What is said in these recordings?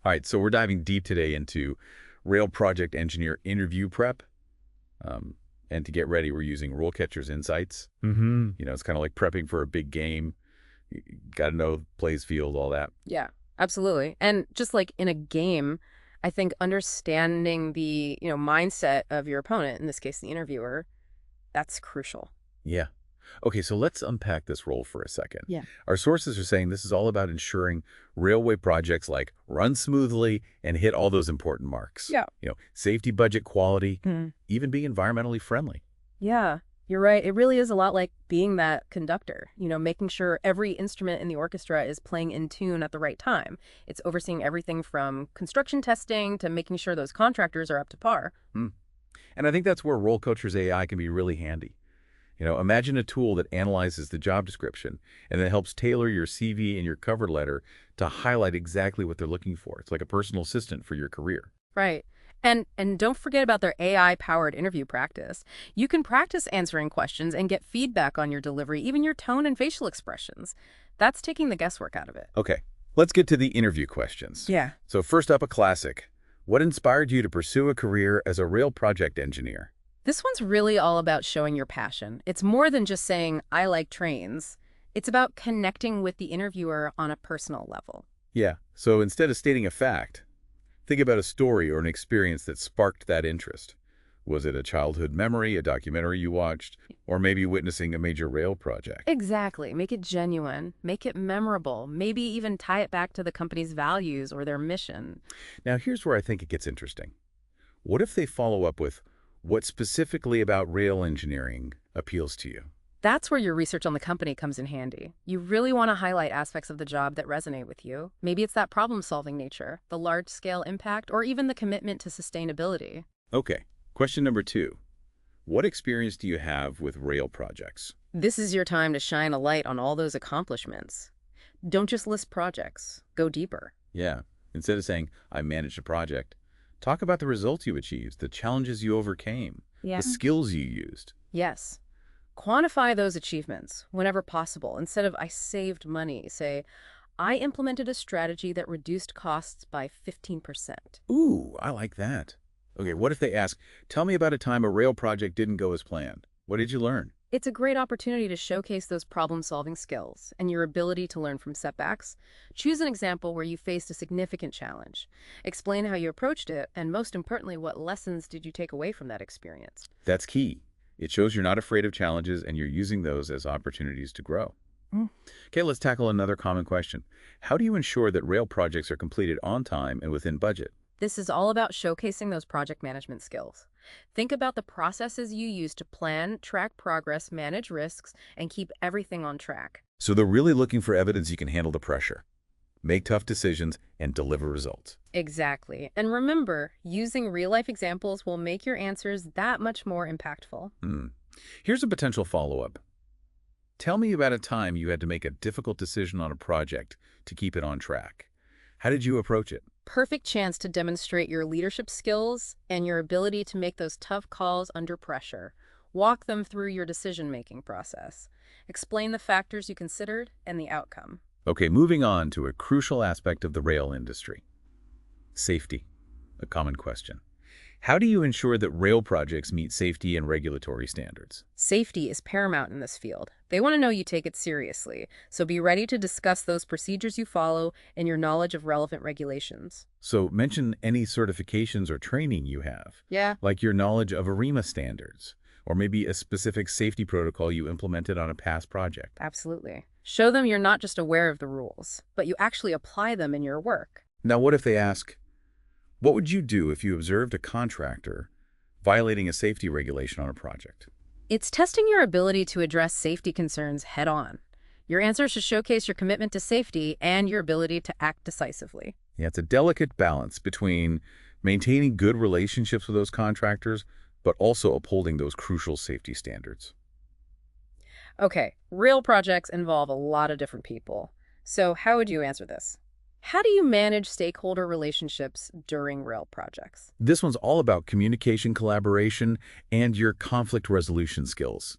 All right, so we're diving deep today into Rail Project Engineer interview prep. Um, and to get ready, we're using RoleCatcher's insights. Mm-hmm. It's kind of like prepping for a big game. You got to know plays, field, all that. Yeah, absolutely. And just like in a game, I think understanding the, mindset of your opponent, in this case, the interviewer, that's crucial. Yeah. Okay, so let's unpack this role for a second. Yeah. Our sources are saying this is all about ensuring railway projects like run smoothly and hit all those important marks. Yeah. Safety, budget, quality, Mm. even being environmentally friendly. Yeah, you're right. It really is a lot like being that conductor, making sure every instrument in the orchestra is playing in tune at the right time. It's overseeing everything from construction testing to making sure those contractors are up to par. And I think that's where RoleCatcher's AI can be really handy. Imagine a tool that analyzes the job description and then helps tailor your CV and your cover letter to highlight exactly what they're looking for. It's like a personal assistant for your career. Right. And don't forget about their AI-powered interview practice. You can practice answering questions and get feedback on your delivery, even your tone and facial expressions. That's taking the guesswork out of it. Okay, let's get to the interview questions. Yeah. So first up, a classic. What inspired you to pursue a career as a rail project engineer? This one's really all about showing your passion. It's more than just saying, I like trains. It's about connecting with the interviewer on a personal level. Yeah, so instead of stating a fact, think about a story or an experience that sparked that interest. Was it a childhood memory, a documentary you watched, or maybe witnessing a major rail project? Exactly. Make it genuine. Make it memorable. Maybe even tie it back to the company's values or their mission. Now, here's where I think it gets interesting. What if they follow up with, what specifically about rail engineering appeals to you? That's where your research on the company comes in handy. You really want to highlight aspects of the job that resonate with you. Maybe it's that problem-solving nature, the large-scale impact, or even the commitment to sustainability. Okay, question number 2. What experience do you have with rail projects? This is your time to shine a light on all those accomplishments. Don't just list projects. Go deeper. Yeah, instead of saying, I managed a project, talk about the results you achieved, the challenges you overcame, the skills you used. Yes. Quantify those achievements whenever possible. Instead of, I saved money, say, I implemented a strategy that reduced costs by 15%. Ooh, I like that. Okay, what if they ask, tell me about a time a rail project didn't go as planned. What did you learn? It's a great opportunity to showcase those problem-solving skills and your ability to learn from setbacks. Choose an example where you faced a significant challenge. Explain how you approached it, and most importantly, what lessons did you take away from that experience? That's key. It shows you're not afraid of challenges and you're using those as opportunities to grow. Okay, let's tackle another common question. How do you ensure that rail projects are completed on time and within budget? This is all about showcasing those project management skills. Think about the processes you use to plan, track progress, manage risks, and keep everything on track. So they're really looking for evidence you can handle the pressure, make tough decisions, and deliver results. Exactly. And remember, using real-life examples will make your answers that much more impactful. Here's a potential follow-up. Tell me about a time you had to make a difficult decision on a project to keep it on track. How did you approach it? Perfect chance to demonstrate your leadership skills and your ability to make those tough calls under pressure. Walk them through your decision-making process. Explain the factors you considered and the outcome. Okay, moving on to a crucial aspect of the rail industry. Safety, a common question. How do you ensure that rail projects meet safety and regulatory standards? Safety is paramount in this field. They want to know you take it seriously, so be ready to discuss those procedures you follow and your knowledge of relevant regulations. So mention any certifications or training you have, Yeah. like your knowledge of ARIMA standards, or maybe a specific safety protocol you implemented on a past project. Absolutely. Show them you're not just aware of the rules, but you actually apply them in your work. Now, what if they ask, what would you do if you observed a contractor violating a safety regulation on a project? It's testing your ability to address safety concerns head-on. Your answer should showcase your commitment to safety and your ability to act decisively. Yeah, it's a delicate balance between maintaining good relationships with those contractors, but also upholding those crucial safety standards. Okay, real projects involve a lot of different people. So how would you answer this? How do you manage stakeholder relationships during rail projects? This one's all about communication, collaboration, and your conflict resolution skills.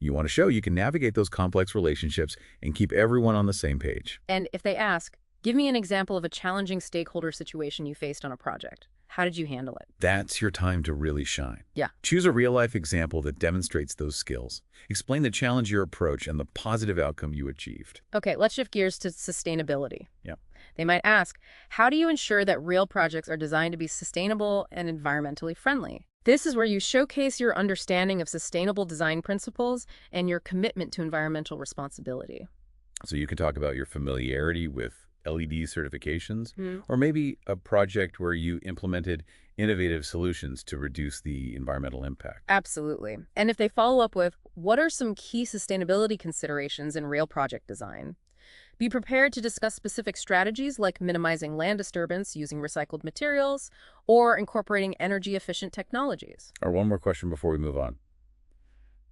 You want to show you can navigate those complex relationships and keep everyone on the same page. And if they ask, Give me an example of a challenging stakeholder situation you faced on a project. How did you handle it? That's your time to really shine. Yeah. Choose a real-life example that demonstrates those skills. Explain the challenge, your approach, and the positive outcome you achieved. Okay, let's shift gears to sustainability. Yeah. They might ask, how do you ensure that real projects are designed to be sustainable and environmentally friendly? This is where you showcase your understanding of sustainable design principles and your commitment to environmental responsibility. So you can talk about your familiarity with LED certifications, Hmm. or maybe a project where you implemented innovative solutions to reduce the environmental impact. Absolutely. And if they follow up with, what are some key sustainability considerations in real project design? Be prepared to discuss specific strategies like minimizing land disturbance using recycled materials or incorporating energy-efficient technologies. Or one more question before we move on.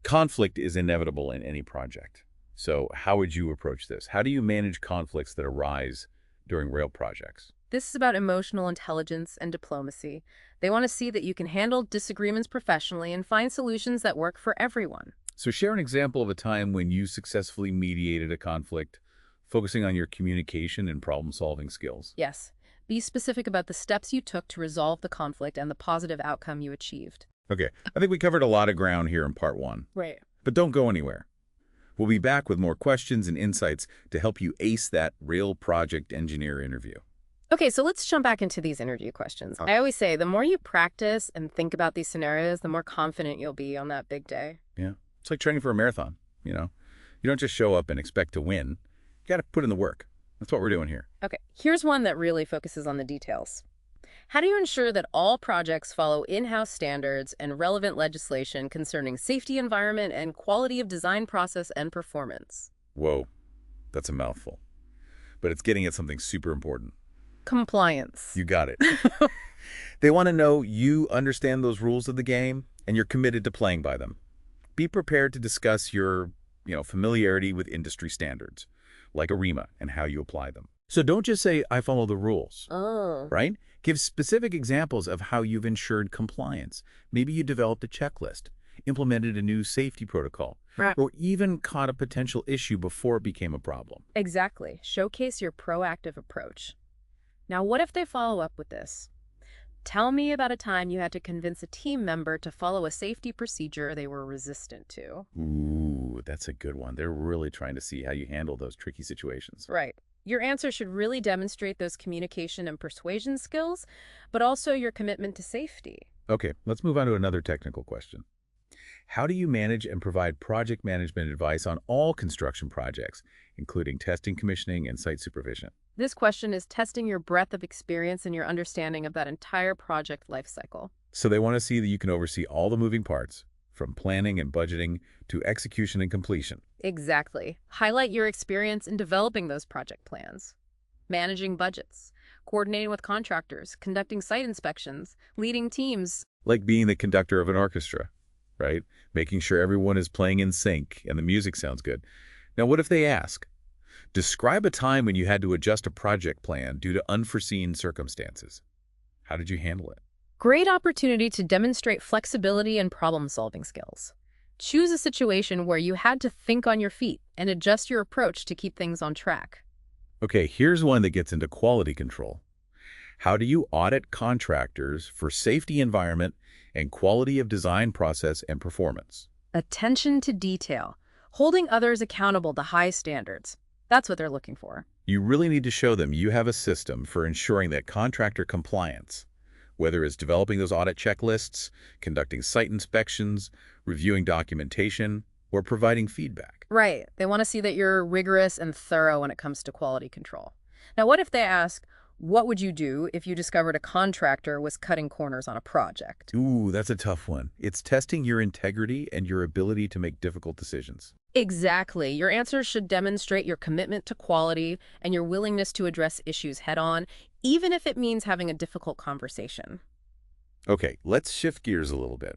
Conflict is inevitable in any project. So how would you approach this? How do you manage conflicts that arise during rail projects? This is about emotional intelligence and diplomacy. They want to see that you can handle disagreements professionally and find solutions that work for everyone. So share an example of a time when you successfully mediated a conflict, focusing on your communication and problem-solving skills. Yes, be specific about the steps you took to resolve the conflict and the positive outcome you achieved. Okay, I think we covered a lot of ground here in part one, Right. but don't go anywhere. We'll be back with more questions and insights to help you ace that real project engineer interview. Okay, so let's jump back into these interview questions. I always say the more you practice and think about these scenarios, the more confident you'll be on that big day. Yeah, it's like training for a marathon, you know? You don't just show up and expect to win. You got to put in the work. That's what we're doing here. Okay, here's one that really focuses on the details. How do you ensure that all projects follow in-house standards and relevant legislation concerning safety, environment, and quality of design process and performance? Whoa, that's a mouthful. But it's getting at something super important. Compliance. You got it. They want to know you understand those rules of the game and you're committed to playing by them. Be prepared to discuss your, familiarity with industry standards, like ARIMA, and how you apply them. So don't just say, I follow the rules, right? Give specific examples of how you've ensured compliance. Maybe you developed a checklist, implemented a new safety protocol, Right. or even caught a potential issue before it became a problem. Exactly. Showcase your proactive approach. Now, what if they follow up with this? Tell me about a time you had to convince a team member to follow a safety procedure they were resistant to. Ooh, that's a good one. They're really trying to see how you handle those tricky situations. Right. Your answer should really demonstrate those communication and persuasion skills, but also your commitment to safety. Okay, let's move on to another technical question. How do you manage and provide project management advice on all construction projects, including testing, commissioning, and site supervision? This question is testing your breadth of experience and your understanding of that entire project lifecycle. So they want to see that you can oversee all the moving parts, from planning and budgeting to execution and completion. Exactly. Highlight your experience in developing those project plans, managing budgets, coordinating with contractors, conducting site inspections, leading teams. Like being the conductor of an orchestra, right? Making sure everyone is playing in sync and the music sounds good. Now, what if they ask, describe a time when you had to adjust a project plan due to unforeseen circumstances? How did you handle it? Great opportunity to demonstrate flexibility and problem-solving skills. Choose a situation where you had to think on your feet and adjust your approach to keep things on track. Okay, here's one that gets into quality control. How do you audit contractors for safety, environment, and quality of design process and performance? Attention to detail. Holding others accountable to high standards. That's what they're looking for. You really need to show them you have a system for ensuring that contractor compliance, whether it's developing those audit checklists, conducting site inspections, reviewing documentation, or providing feedback. Right. They want to see that you're rigorous and thorough when it comes to quality control. Now, what if they ask, what would you do if you discovered a contractor was cutting corners on a project? Ooh, that's a tough one. It's testing your integrity and your ability to make difficult decisions. Exactly. Your answers should demonstrate your commitment to quality and your willingness to address issues head-on, even if it means having a difficult conversation. Okay, let's shift gears a little bit.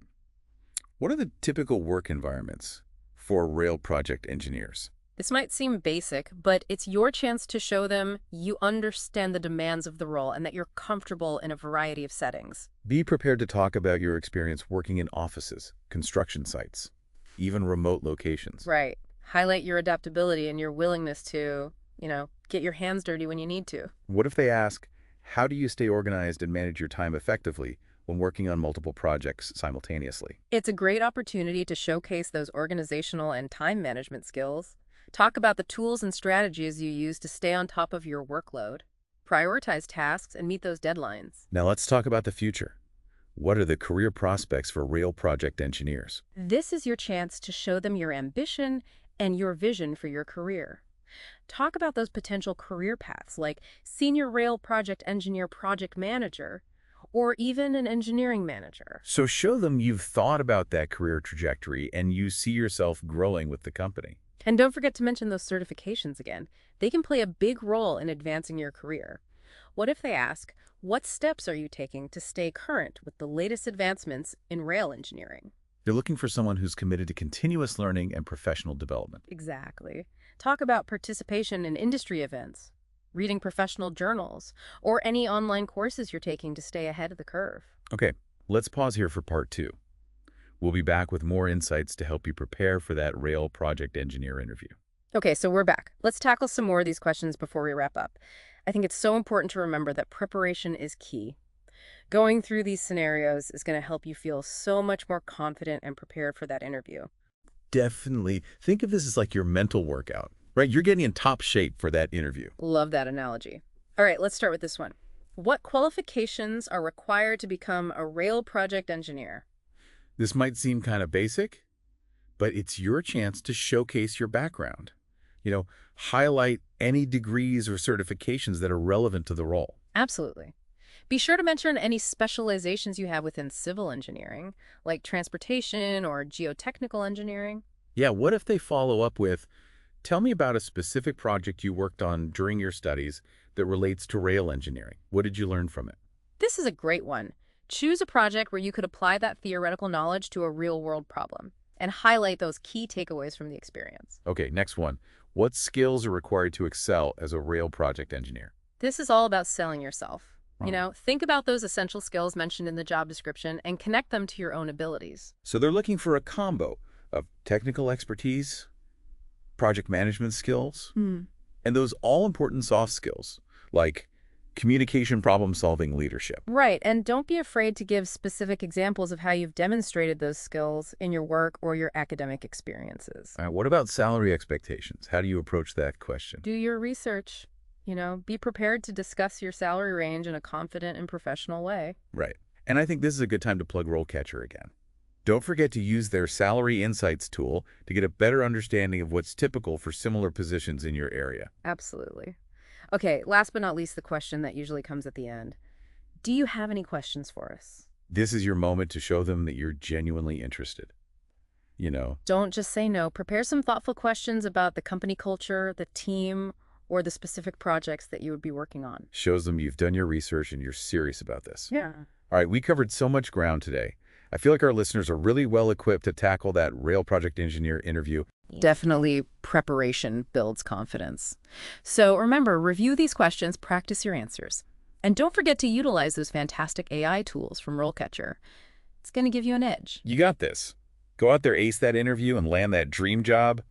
What are the typical work environments for rail project engineers? This might seem basic, but it's your chance to show them you understand the demands of the role and that you're comfortable in a variety of settings. Be prepared to talk about your experience working in offices, construction sites, even remote locations. Right. Highlight your adaptability and your willingness to get your hands dirty when you need to. What if they ask, how do you stay organized and manage your time effectively when working on multiple projects simultaneously? It's a great opportunity to showcase those organizational and time management skills. Talk about the tools and strategies you use to stay on top of your workload. Prioritize tasks and meet those deadlines. Now let's talk about the future. What are the career prospects for rail project engineers? This is your chance to show them your ambition and your vision for your career. Talk about those potential career paths like senior rail project engineer project manager, or even an engineering manager. So show them you've thought about that career trajectory and you see yourself growing with the company. And don't forget to mention those certifications again. They can play a big role in advancing your career. What if they ask, what steps are you taking to stay current with the latest advancements in rail engineering? They're looking for someone who's committed to continuous learning and professional development. Exactly. Talk about participation in industry events, reading professional journals, or any online courses you're taking to stay ahead of the curve. Okay, let's pause here for part 2. We'll be back with more insights to help you prepare for that rail project engineer interview. Okay, so we're back. Let's tackle some more of these questions before we wrap up. I think it's so important to remember that preparation is key. Going through these scenarios is going to help you feel so much more confident and prepared for that interview. Definitely. Think of this as like your mental workout, right? You're getting in top shape for that interview. Love that analogy. All right, let's start with this one. What qualifications are required to become a rail project engineer? This might seem kind of basic, but it's your chance to showcase your background. Highlight any degrees or certifications that are relevant to the role. Absolutely. Be sure to mention any specializations you have within civil engineering, like transportation or geotechnical engineering. Yeah, what if they follow up with, tell me about a specific project you worked on during your studies that relates to rail engineering. What did you learn from it? This is a great one. Choose a project where you could apply that theoretical knowledge to a real-world problem and highlight those key takeaways from the experience. Okay, next one. What skills are required to excel as a rail project engineer? This is all about selling yourself. Think about those essential skills mentioned in the job description and connect them to your own abilities. So they're looking for a combo of technical expertise, project management skills, and those all-important soft skills like communication, problem-solving, leadership. Right, and don't be afraid to give specific examples of how you've demonstrated those skills in your work or your academic experiences. All right, what about salary expectations? How do you approach that question? Do your research. Be prepared to discuss your salary range in a confident and professional way. Right. And I think this is a good time to plug RoleCatcher again. Don't forget to use their Salary Insights tool to get a better understanding of what's typical for similar positions in your area. Absolutely. Okay, last but not least, the question that usually comes at the end. Do you have any questions for us? This is your moment to show them that you're genuinely interested. Don't just say no. Prepare some thoughtful questions about the company culture, the team, or the specific projects that you would be working on. Shows them you've done your research and you're serious about this. Yeah. All right, we covered so much ground today. I feel like our listeners are really well equipped to tackle that rail project engineer interview. Definitely preparation builds confidence. So remember, review these questions, practice your answers. And don't forget to utilize those fantastic AI tools from RoleCatcher. It's going to give you an edge. You got this. Go out there, ace that interview, and land that dream job.